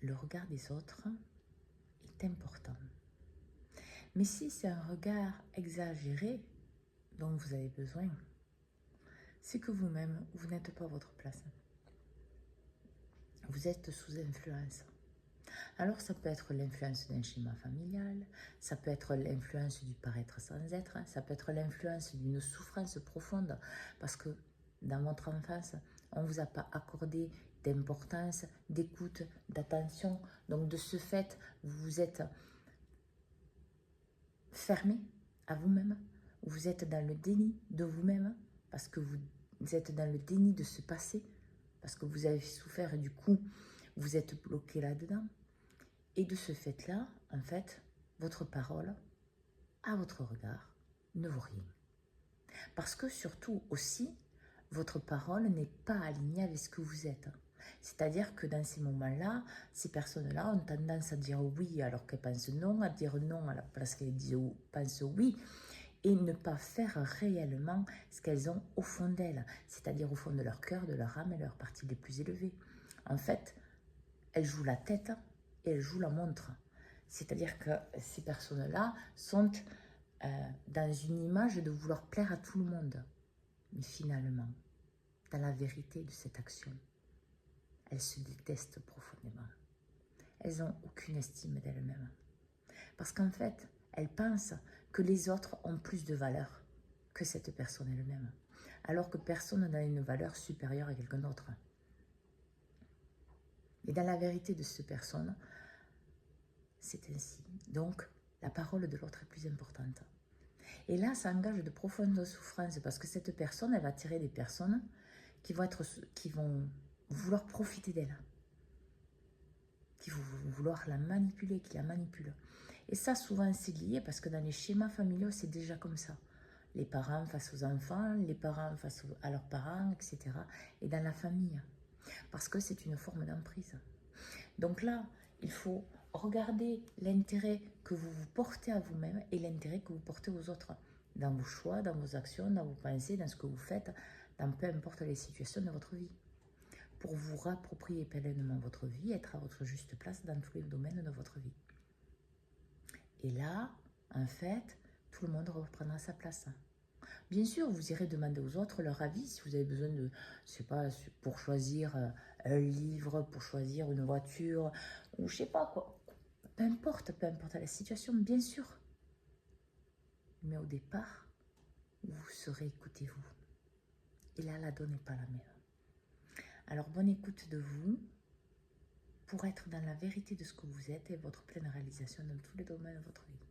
le regard des autres est important. Mais si c'est un regard exagéré dont vous avez besoin, c'est que vous-même, vous n'êtes pas à votre place. Vous êtes sous influence. Alors ça peut être l'influence d'un schéma familial, ça peut être l'influence du paraître sans être, ça peut être l'influence d'une souffrance profonde parce que dans votre enfance, on ne vous a pas accordé d'importance, d'écoute, d'attention. Donc de ce fait, vous êtes fermé à vous-même, vous êtes dans le déni de vous-même parce que vous êtes dans le déni de ce passé, parce que vous avez souffert et du coup, vous êtes bloqué là-dedans. Et de ce fait-là, en fait, votre parole, à votre regard, ne vaut rien. Parce que surtout aussi, votre parole n'est pas alignée avec ce que vous êtes. C'est-à-dire que dans ces moments-là, ces personnes-là ont tendance à dire oui alors qu'elles pensent non, à dire non à la place qu'elles pensent oui, et ne pas faire réellement ce qu'elles ont au fond d'elles, c'est-à-dire au fond de leur cœur, de leur âme et leurs parties les plus élevées. En fait, elles jouent la tête et elles jouent la montre. C'est-à-dire que ces personnes-là sont dans une image de vouloir plaire à tout le monde. Mais finalement, dans la vérité de cette action, elles se détestent profondément. Elles n'ont aucune estime d'elles-mêmes. Parce qu'en fait, elles pensent que les autres ont plus de valeur que cette personne elle-même. Alors que personne n'a une valeur supérieure à quelqu'un d'autre. Et dans la vérité de cette personne, c'est ainsi. Donc, la parole de l'autre est plus importante. Et là, ça engage de profondes souffrances parce que cette personne, elle va attirer des personnes qui vont vouloir profiter d'elle, qui vont vouloir la manipuler, qui la manipulent. Et ça, souvent, c'est lié parce que dans les schémas familiaux, c'est déjà comme ça. Les parents face aux enfants, les parents face à leurs parents, etc. Et dans la famille. Parce que c'est une forme d'emprise. Donc là, il faut regarder l'intérêt que vous vous portez à vous-même et l'intérêt que vous portez aux autres. Dans vos choix, dans vos actions, dans vos pensées, dans ce que vous faites, dans peu importe les situations de votre vie. Pour vous réapproprier pleinement votre vie, être à votre juste place dans tous les domaines de votre vie. Et là, en fait, tout le monde reprendra sa place. Bien sûr, vous irez demander aux autres leur avis si vous avez besoin de, je sais pas, pour choisir un livre, pour choisir une voiture, ou je sais pas quoi. Peu importe la situation, bien sûr. Mais au départ, vous serez écoutez vous. Et là, la donne n'est pas la même. Alors, bonne écoute de vous pour être dans la vérité de ce que vous êtes et votre pleine réalisation dans tous les domaines de votre vie.